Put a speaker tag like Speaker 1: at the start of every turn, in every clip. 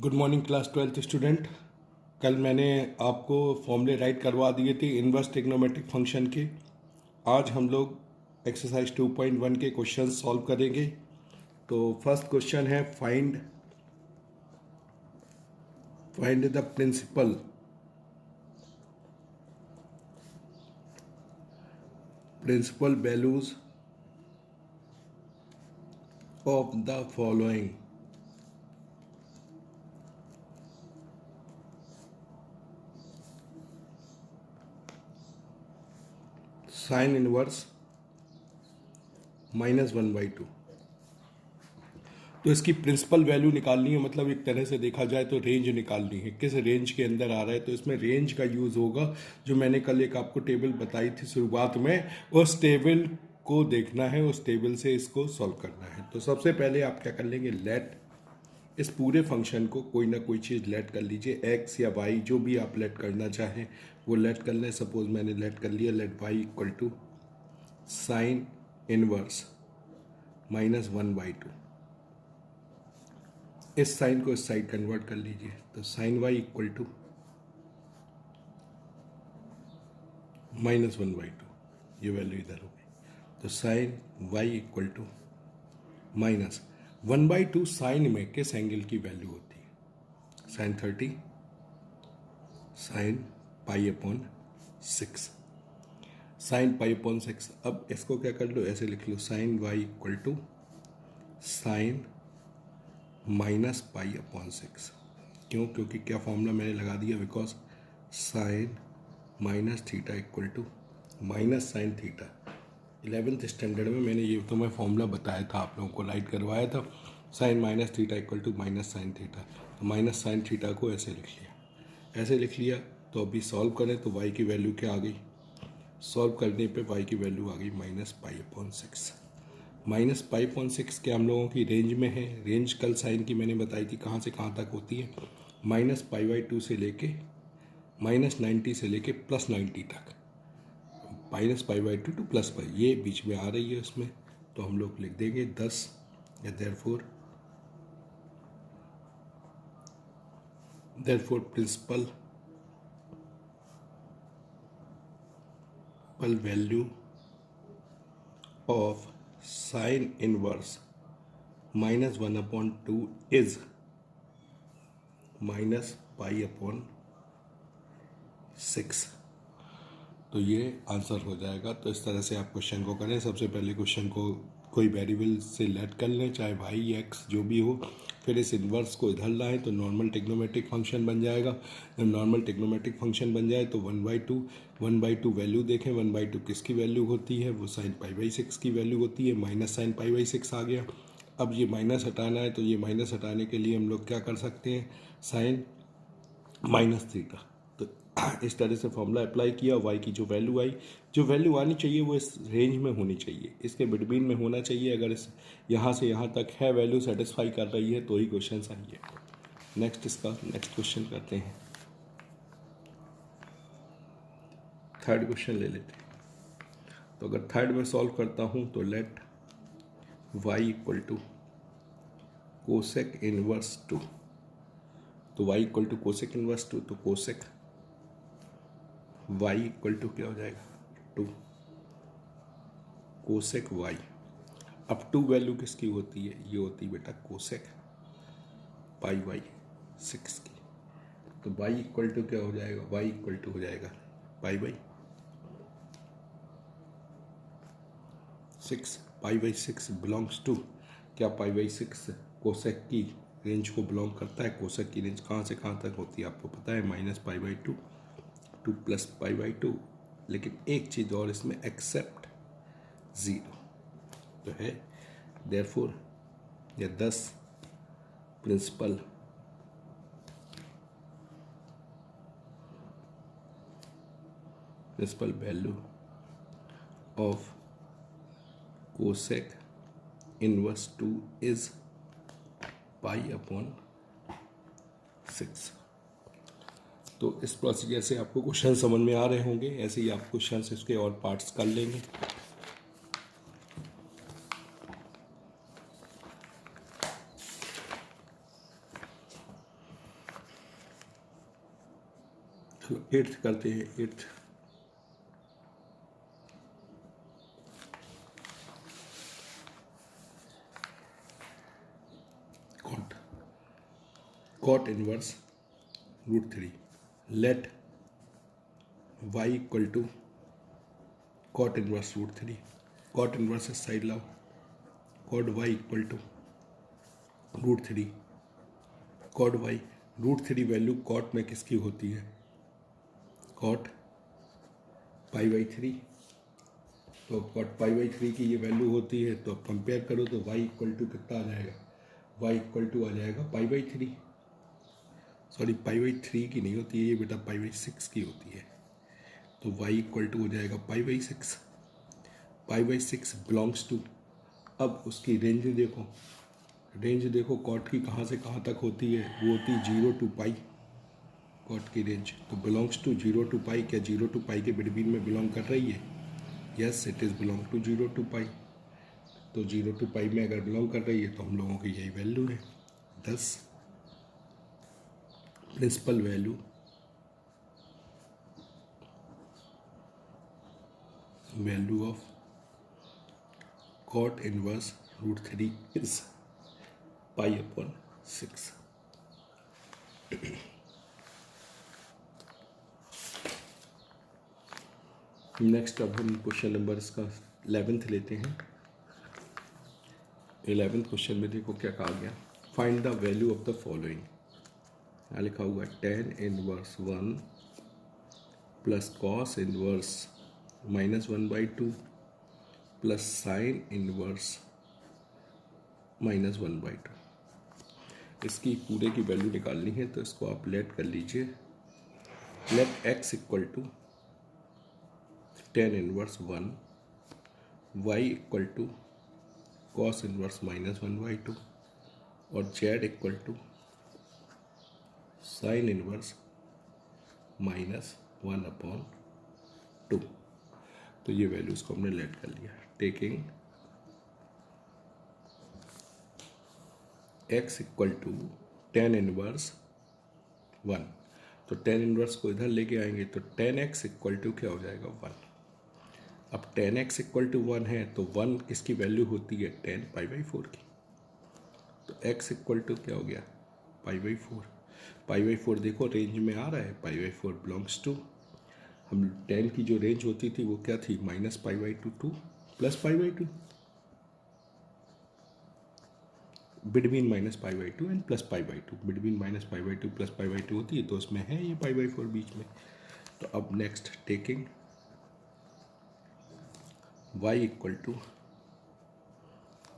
Speaker 1: Good morning class 12th student. कल मैंने आपको फॉर्मूले राइट करवा दिए थे इनवर्स ट्रिग्नोमेट्रिक फंक्शन के। आज हम लोग एक्सरसाइज 2.1 के क्वेश्चन सॉल्व करेंगे। तो फर्स्ट क्वेश्चन है find the principal values of the following. Sine inverse -1/2। तो इसकी प्रिंसिपल वैल्यू निकालनी है, मतलब एक तरह से देखा जाए तो रेंज निकालनी है, किस रेंज के अंदर आ रहा है। तो इसमें रेंज का यूज़ होगा, जो मैंने कल एक आपको टेबल बताई थी शुरुआत में, उस टेबल को देखना है, उस टेबल से इसको सॉल्व करना है। तो सबसे पहले आप क्या कर लेंगे, लेट इस पूरे फंक्शन को कोई ना कोई चीज़ लेट कर लीजिए, एक्स या वाई जो भी आप लेट करना चाहें वो लेट कर लें। सपोज मैंने लेट कर लिया, let y equal to sine inverse -1/2। इस साइन को इस साइड कन्वर्ट कर लीजिए, तो साइन वाई इक्वल टू -1/2, ये वैल्यू इधर हो गई। तो sine Y equal to -1/2। Sine में किस एंगल की वैल्यू होती है, साइन 30 साइन π/6, साइन π/6। अब इसको क्या कर लो, ऐसे लिख लो, sine Y equal to sine -π/6। क्यों? क्योंकि क्या फॉर्मूला मैंने लगा दिया, because sine -θ equal to minus sine theta. 11th standard में मैंने ये तो मैं फॉर्मूला बताया था, आप लोगों को राइट करवाया था, sine -θ equal to minus sine theta. तो माइनस साइन थीटा को ऐसे लिख लिया, ऐसे लिख लिया। तो अभी सॉल्व करें तो y की वैल्यू क्या आ गई, सॉल्व करने पे y की वैल्यू आ गई -π/6। -π/6 क्या हम लोगों की रेंज में है। रेंज कल साइन की मैंने बताई थी कहाँ से कहाँ तक होती है, -π/2 से लेके -90 से लेके +90 तक, -π/2 टू +π, ये बीच में आ रही है उसमें। तो हम लोग लिख देंगे 10 या therefore principal value of sine inverse -1/2 is -π/6। तो ये आंसर हो जाएगा। तो इस तरह से आप क्वेश्चन को करें। सबसे पहले क्वेश्चन को कोई वेरिएबल से लेट कर लें, चाहे वाई एक्स जो भी हो, फिर इस इन्वर्स को इधर लाएं तो नॉर्मल ट्रिग्नोमेट्रिक फंक्शन बन जाएगा। जब नॉर्मल ट्रिग्नोमेट्रिक फंक्शन बन जाए तो 1/2 वैल्यू देखें, 1/2 किसकी वैल्यू होती है, वो साइन π/6 की वैल्यू होती है, माइनस साइन π/6 आ गया। अब ये माइनस हटाना है, तो ये माइनस हटाने के लिए हम लोग क्या कर सकते हैं, साइन -θ। तो इस तरह से फॉर्मूला अप्लाई किया, y की जो वैल्यू आई, जो वैल्यू आनी चाहिए वो इस रेंज में होनी चाहिए, इसके बिटवीन में होना चाहिए। अगर इस यहाँ से यहाँ तक है वैल्यू सेटिस्फाई कर रही है तो ही क्वेश्चन सही है। नेक्स्ट क्वेश्चन करते हैं, थर्ड क्वेश्चन ले लेते हैं। तो अगर थर्ड में सॉल्व करता हूँ तो let y equal to cosec inverse 2। तो y equal to cosec inverse 2, तो कोसेक y इक्वल टू क्या हो जाएगा, 2 कोसेक y। अब 2 वैल्यू किसकी होती है, ये होती है बेटा कोसेक π/6 की। तो y इक्वल टू क्या हो जाएगा, y इक्वल टू हो जाएगा π/6। π/6 बिलोंग्स टू, क्या π/6 कोसेक की रेंज को बिलोंग करता है। कोसेक की रेंज कहाँ से कहाँ तक होती है आपको पता है, -π/2 टू +π/2। लेकिन एक चीज़ और इसमें, एक्सेप्ट 0 तो है। देयरफॉर या 10 principal value of cosec inverse 2 is π/6। तो इस प्रोसीजर से आपको क्वेश्चन समझ में आ रहे होंगे, ऐसे ही आप क्वेश्चन इसके और पार्ट्स कर लेंगे। चलो एट्थ करते हैं। Eighth cot inverse √3 let y equal to cot inverse √3। Cot inverse इस साइड लाओ, cot y equal to √3। Cot y √3 value cot में किसकी होती है? कॉट π/3। तो कॉट π/3 की ये वैल्यू होती है, तो अब कंपेयर करो तो y इक्वल टू कितना आ जाएगा? y इक्वल टू आ जाएगा π/3। सॉरी π/3 की नहीं होती है ये बेटा, π/6 की होती है। तो y इक्वल टू हो जाएगा π/6। π/6 बिलोंग्स टू, अब उसकी रेंज देखो, रेंज देखो कॉट की कहाँ से कहाँ तक होती है? वो होती है 0 to π। कॉट की रेंज तो बिलोंग्स टू 0 to π। क्या 0 to π के बिटवीन में बिलोंग कर रही है? Yes, it is belong to 0 to π। तो 0 to π में अगर बिलोंग कर रही है तो हम लोगों की यही वैल्यू है। 10 principal value of cot inverse √3 is π/6। Next अब हम क्वेश्चन नंबर इसका 11th लेते हैं। 11th क्वेश्चन में देखो क्या कहा गया, find the value of the following. यहाँ लिखा हुआ है tan inverse 1 plus cos inverse -1/2 plus sine inverse -1/2। इसकी पूरे की वैल्यू निकालनी है, तो इसको आप लेट कर लीजिए। Let x equal to tan inverse 1, y equal to cos inverse -1/2 और z equal to sine inverse -1/2। तो ये वैल्यूज को हमने लेट कर लिया। Taking x equal to tan inverse 1, तो tan इनवर्स को इधर लेके आएंगे तो tan x इक्वल टू क्या हो जाएगा? 1। अब tan x इक्वल टू 1 है तो 1 किसकी वैल्यू होती है? tan π/4 की। तो x इक्वल टू क्या हो गया? π/4। π/4 देखो रेंज में आ रहा है, π/4 बिलोंग्स टू, हम tan की जो रेंज होती थी वो क्या थी? -π/2 टू +π/2, बिटवीन -π/2 एंड +π/2। बिटवीन -π/2 +π/2 होती है, तो उसमें है ये π/4 बीच में। तो अब next taking y equal to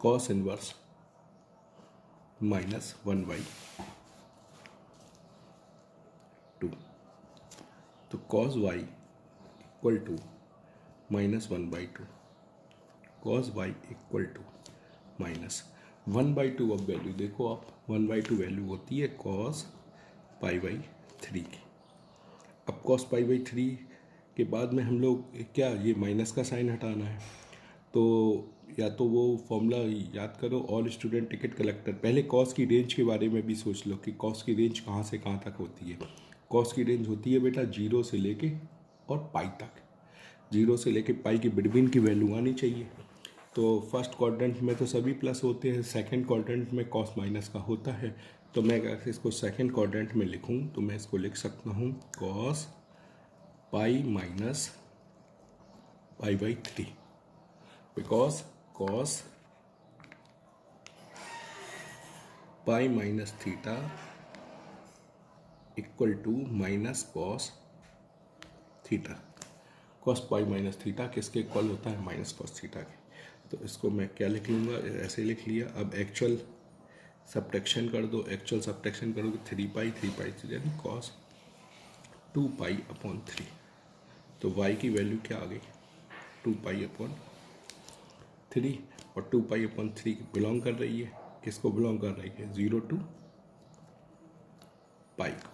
Speaker 1: cos inverse -1/2। तो cos y equal to -1/2, cos y equal to -1/2। अब वैल्यू देखो आप, 1/2 वैल्यू होती है कॉस π/3 की। अब कॉस π/3 के बाद में हम लोग क्या, ये माइनस का साइन हटाना है, तो या तो वो फॉर्मूला याद करो, ऑल स्टूडेंट टिकट कलेक्टर। पहले कॉस की रेंज के बारे में भी सोच लो कि कॉस की रेंज कहाँ से कहाँ तक होती है। कॉस की रेंज होती है बेटा 0 से लेके और पाई तक। 0 से लेके पाई की बिटवीन की वैल्यू आनी चाहिए। तो फर्स्ट क्वाड्रेंट में तो सभी प्लस होते हैं, सेकंड क्वाड्रेंट में कॉस माइनस का होता है। तो मैं अगर इसको सेकंड क्वाड्रेंट में लिखूं तो मैं इसको लिख सकता हूं cos pi minus π/3, because cos pi minus theta equal to minus cos theta. Cos pi minus theta किसके इक्वल होता है? माइनस कॉस थीटा के। तो इसको मैं क्या लिख लूँगा? ऐसे लिख लिया। अब एक्चुअल सब्ट्रैक्शन कर दो, एक्चुअल सब्ट्रैक्शन करोगे 3π यानी कॉस 2π/3। तो y की वैल्यू क्या आ गई? 2π/3, और 2π/3 बिलोंग कर रही है, किसको बिलोंग कर रही है? 0 to π को।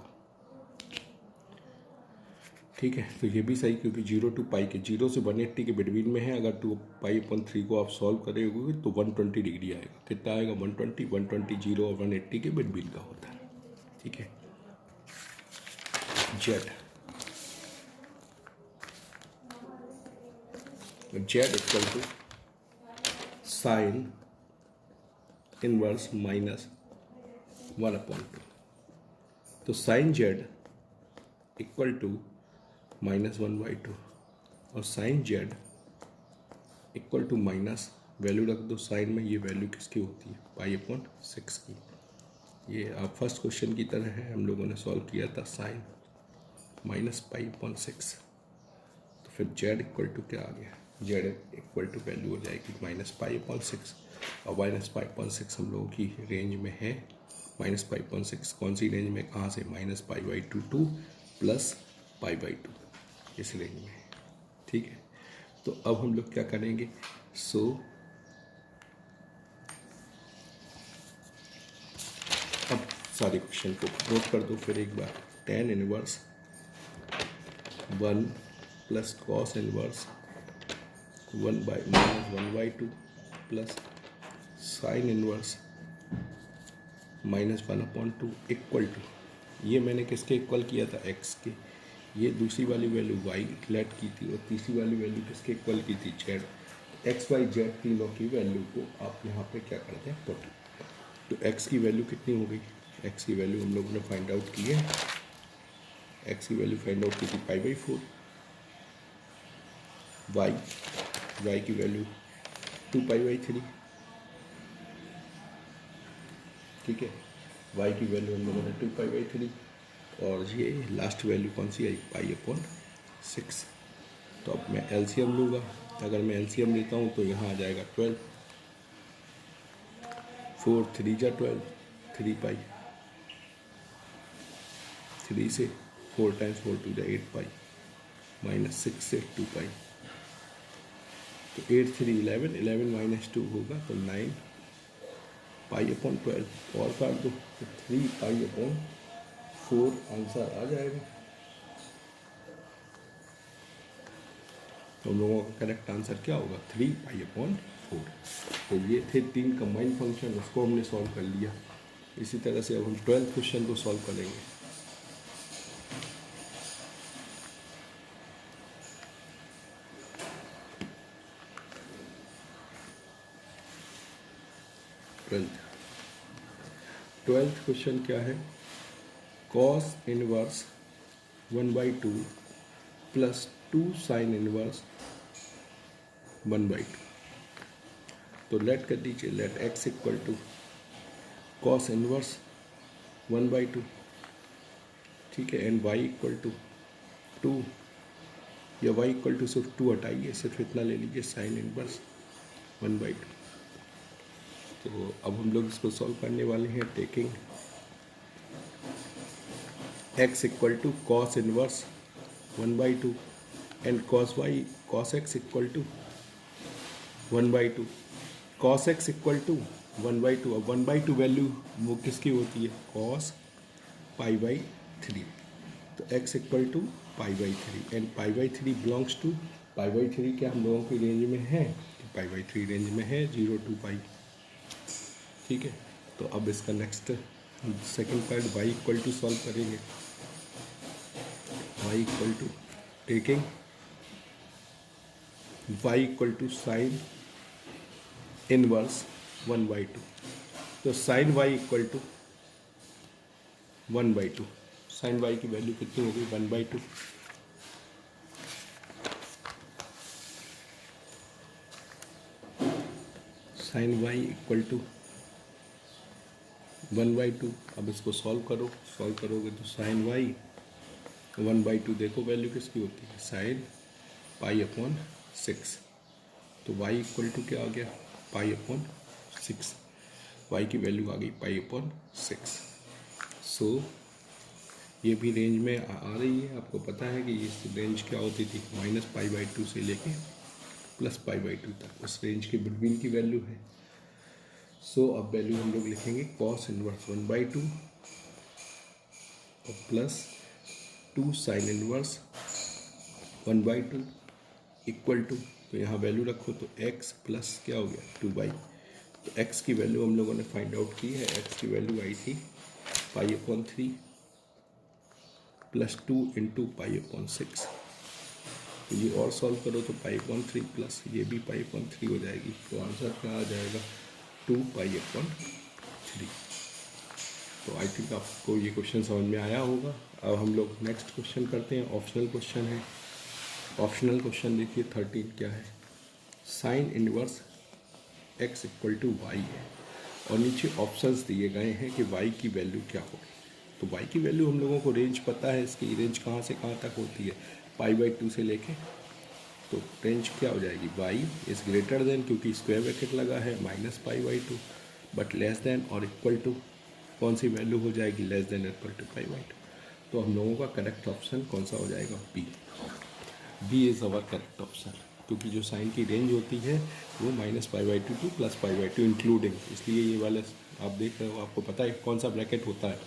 Speaker 1: ठीक है, तो ये भी सही, क्योंकि 0 to π के 0 से 180 के बिटवीन में है। अगर 2π/3 को आप सॉल्व करेंगे तो 120 डिग्री आएगा। कितना आएगा? 120। 0 और 180 के बिटवीन का होता है। ठीक है। Z z equal to sine inverse minus 1/2। तो साइन जेड इक्वल टू -1/2 और sine z equal to minus, value रख दो साइन में, ये वैल्यू किसकी होती है, π/6 की। ये आप फर्स्ट क्वेश्चन की तरह है, हम लोगों ने सॉल्व किया था साइन -π/6। तो फिर जेड इक्वल टू क्या आ गया, जेड इक्वल टू वैल्यू हो जाएगी -π/6 और -π/6 हम लोगों की रेंज में है। -π/6 कौन सी रेंज में, कहाँ से, -π/2 टू +π/2 इस रेंज में है। ठीक है, तो अब हम लोग क्या करेंगे, अब सारे क्वेश्चन को नोट कर दो फिर एक बार। tan inverse 1 plus cos inverse 1/2 plus sine inverse -1/2 equal to, ये मैंने किसके इक्वल किया था, x के। ये दूसरी वाली वैल्यू y लेट की थी और तीसरी वाली वैल्यू किसके इक्वल की थी, z। x y z तीनों की वैल्यू को आप यहाँ पे क्या करते हैं, पुट। तो x की वैल्यू कितनी हो गई, x की वैल्यू हम लोगों ने फाइंड आउट की है, x की वैल्यू फाइंड आउट की थी π/4। y की वैल्यू 2π/3। ठीक है, y की वैल्यू हम लोगों ने 2π/3 और ये लास्ट वैल्यू कौन सी आई, π/6। तो अब मैं एलसीएम लूँगा, अगर मैं एलसीएम लेता हूँ तो यहाँ आ जाएगा 12, 4 3 जा 12, 3π, 3 से 4 टाइम्स 4 2 जा 8π, -6 से 2π। तो 8 3 11, 11 - 2 होगा तो 9 π/12 और काट दो तो 3π/4 आंसर आ जाएगा। तो हम लोगों का करेक्ट आंसर क्या होगा, 3π/4। तो ये थे 3 कंबाइंड फंक्शन, उसको हमने सॉल्व कर लिया। इसी तरह से अब हम 12th क्वेश्चन को सॉल्व करेंगे। ट्वेल्थ क्वेश्चन क्या है, cos inverse 1/2 plus 2 sine inverse 1/2। तो लेट कर दीजिए, let x equal to cos inverse 1/2, ठीक है, एंड y इक्वल टू 2, या y इक्वल टू सिर्फ 2 हटाइए, सिर्फ इतना ले लीजिए साइन इनवर्स 1/2। तो अब हम लोग इसको सॉल्व करने वाले हैं, taking x equal to cos inverse 1/2 and cos x equal to 1/2, cos x equal to 1/2। अब 1/2 वैल्यू वो किसकी होती है, cos π/3। तो x equal to π/3 and π/3 belongs to, π/3 क्या हम लोगों की रेंज में है, π/3 रेंज में है 0 to π। ठीक है, तो अब इसका next second part y equal to solve करेंगे। y equal to taking y equal to sine inverse 1/2। तो sine y equal to 1/2, sine y की वैल्यू कितनी हो गई, 1/2। Sine y equal to 1/2। अब इसको सॉल्व करो, सॉल्व करोगे तो साइन y 1/2, देखो वैल्यू किसकी होती है, साइन π/6। तो y इक्वल टू क्या आ गया, π/6, y की वैल्यू आ गई π/6। सो ये भी रेंज में आ रही है। आपको पता है कि इस रेंज क्या होती थी, -π/2 से लेके +π/2 तक, उस रेंज के बिटवीन की वैल्यू है। सो अब वैल्यू हम लोग लिखेंगे cos इनवर्स 1/2 और plus 2 sine inverse 1/2 equal to, तो यहाँ वैल्यू रखो तो x प्लस क्या हो गया 2y। तो x की वैल्यू हम लोगों ने फाइंड आउट की है, x की वैल्यू आई थी π/3 प्लस 2 इंटू π/6। तो ये और सॉल्व करो तो पाई/3 प्लस ये भी पाई/3 हो जाएगी। तो आंसर क्या आ जाएगा 2π/3। तो आई थिंक आपको ये क्वेश्चन समझ में आया होगा। अब हम लोग नेक्स्ट क्वेश्चन करते हैं, ऑप्शनल क्वेश्चन है। ऑप्शनल क्वेश्चन देखिए 13 क्या है, sine inverse x equal to y है और नीचे ऑप्शंस दिए गए हैं कि y की वैल्यू क्या होगी। तो y की वैल्यू हम लोगों को रेंज पता है, इसकी रेंज कहाँ से कहाँ तक होती है, π/2 से लेके, तो रेंज क्या हो जाएगी y इज़ ग्रेटर देन, क्योंकि स्क्वायर ब्रैकेट लगा है, -π/2 बट लेस देन और इक्वल टू कौन सी वैल्यू हो जाएगी, लेस देन इक्वल टू π/2। तो हम लोगों का करेक्ट ऑप्शन कौन सा हो जाएगा, B is our correct option, क्योंकि जो साइन की रेंज होती है वो -π/2 टू +π/2 इंक्लूडिंग, इसलिए ये वाला आप देख रहे हो, आपको पता है कौन सा ब्रैकेट होता है,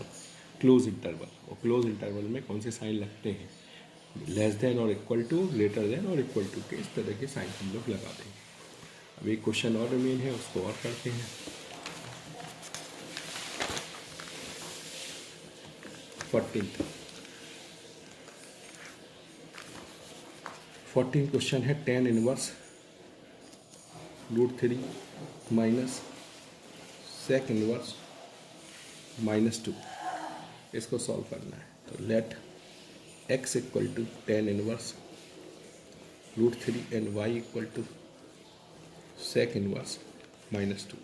Speaker 1: क्लोज इंटरवल, और क्लोज इंटरवल में कौन से साइन लगते हैं, लेस देन और इक्वल टू, ग्रेटर देन और इक्वल टू के, इस तरह के साइन हम लोग लगा देंगे। अब एक क्वेश्चन और रिमेन है, उसको और करते हैं। 14 क्वेश्चन है, tan inverse √3 minus sec inverse -2, इसको सॉल्व करना है। तो let x equal to tan inverse √3 and y equal to sec inverse -2,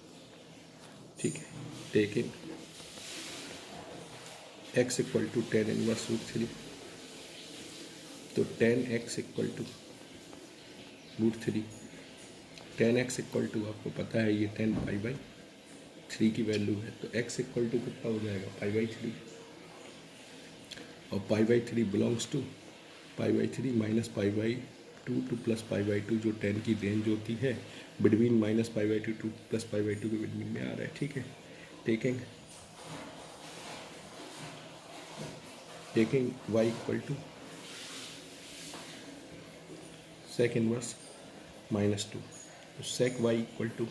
Speaker 1: ठीक है। Taking x equal to tan inverse √3, तो tan x equal to √3, tan x equal to आपको पता है ये 10π/3 की वैल्यू है, तो x इक्वल टू कितना हो जाएगा π/3, और π/3 बिलोंग्स टू π/3 -π/2 टू +π/2, जो 10 की रेंज होती है बिटवीन -π/2 टू +π/2 के बिटवीन में आ रहा है, ठीक है। Taking y equal to sec inverse -2, तो sec y इक्वल टू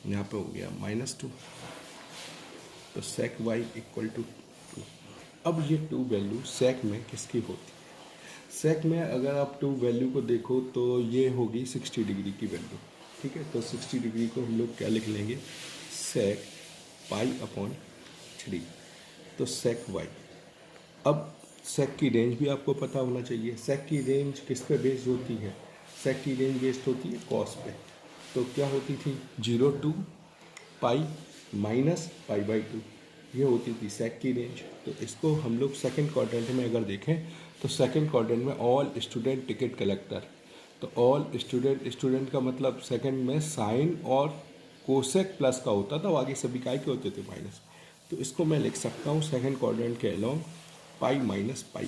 Speaker 1: यहाँ पे हो गया -2, तो sec y इक्वल टू 2। अब ये 2 वैल्यू sec में किसकी होती है, sec में अगर आप 2 वैल्यू को देखो तो ये होगी 60 डिग्री की वैल्यू, ठीक है। तो 60 डिग्री को हम लोग क्या लिख लेंगे, sec π/3, तो sec y। अब सेक की रेंज भी आपको पता होना चाहिए, सेक की रेंज किस पे बेस्ड होती है, सेक की रेंज बेस्ड होती है कॉस पे, तो क्या होती थी 0 टू पाई -π/2, ये होती थी सेक की रेंज। तो इसको हम लोग सेकंड क्वाड्रेंट में अगर देखें तो सेकंड क्वाड्रेंट में ऑल स्टूडेंट टिकट कलेक्टर, तो ऑल स्टूडेंट का मतलब सेकंड में साइन और कोसेक प्लस का होता था, आगे सभी काय के होते थे माइनस। तो इसको मैं लिख सकता हूँ सेकंड क्वाड्रेंट के अलोंग पाई -π/3,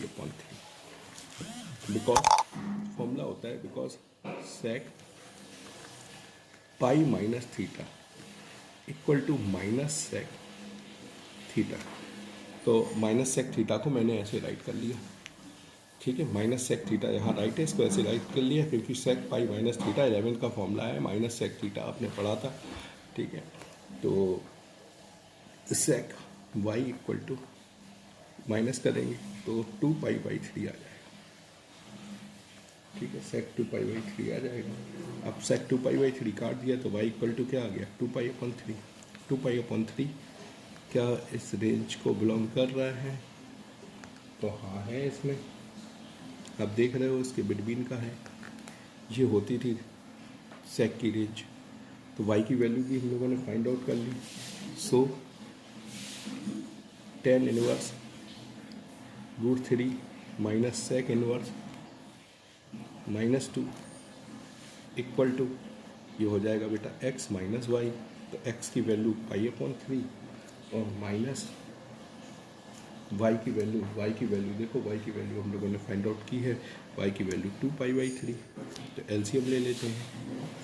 Speaker 1: बिकॉज फॉर्मूला होता है because sec pi -θ equal to -sec theta. तो -sec थीटा को मैंने ऐसे राइट कर लिया, ठीक है। -sec थीटा यहाँ राइट है, इसको ऐसे राइट कर लिया क्योंकि sec पाई -θ 11 का फॉर्मूला है, -sec थीटा आपने पढ़ा था, ठीक है। तो sec y equal to minus करेंगे तो 2π/3 आ जाएगा, ठीक है। sec 2π/3 आ जाएगा। अब sec 2π/3 काट दिया तो y इक्वल टू क्या आ गया 2π/3। 2π/3 क्या इस रेंज को बिलोंग कर रहा है, तो हाँ है इसमें, आप देख रहे हो इसके बिटवीन का है, ये होती थी sec की रेंज। तो y की वैल्यू भी हम लोगों ने फाइंड आउट कर ली। So tan inverse √3 minus sec inverse -2 equal to ये हो जाएगा बेटा x माइनस वाई। तो x की वैल्यू π/3 और माइनस y की वैल्यू देखो, y की वैल्यू हम लोगों ने फाइंड आउट की है, y की वैल्यू 2π/3। तो एलसीएम ले लेते हैं,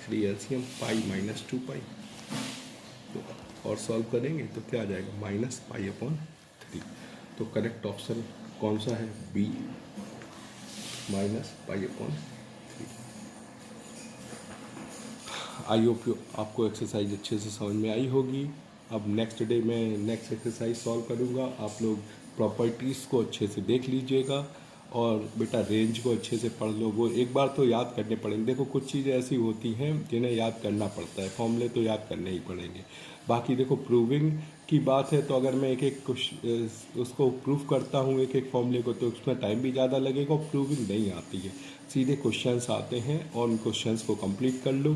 Speaker 1: 3 एलसीएम पाई -2π, तो और सॉल्व करेंगे तो क्या आ जाएगा -π/3। तो करेक्ट ऑप्शन कौन सा है, बी -π/3। आई होप आपको एक्सरसाइज अच्छे से समझ में आई होगी। अब नेक्स्ट डे मैं नेक्स्ट एक्सरसाइज सॉल्व करूँगा, आप लोग प्रॉपर्टीज़ को अच्छे से देख लीजिएगा और बेटा रेंज को अच्छे से पढ़ लो। वो एक बार तो याद करने पड़ेंगे। देखो कुछ चीज़ें ऐसी होती हैं जिन्हें याद करना पड़ता है, फॉर्मूले तो याद करने ही पड़ेंगे। बाकी देखो प्रूविंग की बात है तो अगर मैं एक एक उसको प्रूव करता हूँ एक एक फॉर्मूले को, तो उसमें टाइम भी ज़्यादा लगेगा और प्रूविंग नहीं आती है। सीधे क्वेश्चंस आते हैं और उन क्वेश्चंस को कंप्लीट कर लो,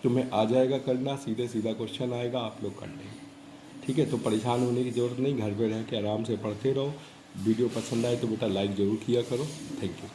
Speaker 1: तुम्हें आ जाएगा करना। सीधे सीधा क्वेश्चन आएगा, आप लोग कर लेंगे। ठीक है, तो परेशान होने की ज़रूरत नहीं, घर पे रह के आराम से पढ़ते रहो। वीडियो पसंद आए तो बेटा लाइक ज़रूर किया करो। Thank you.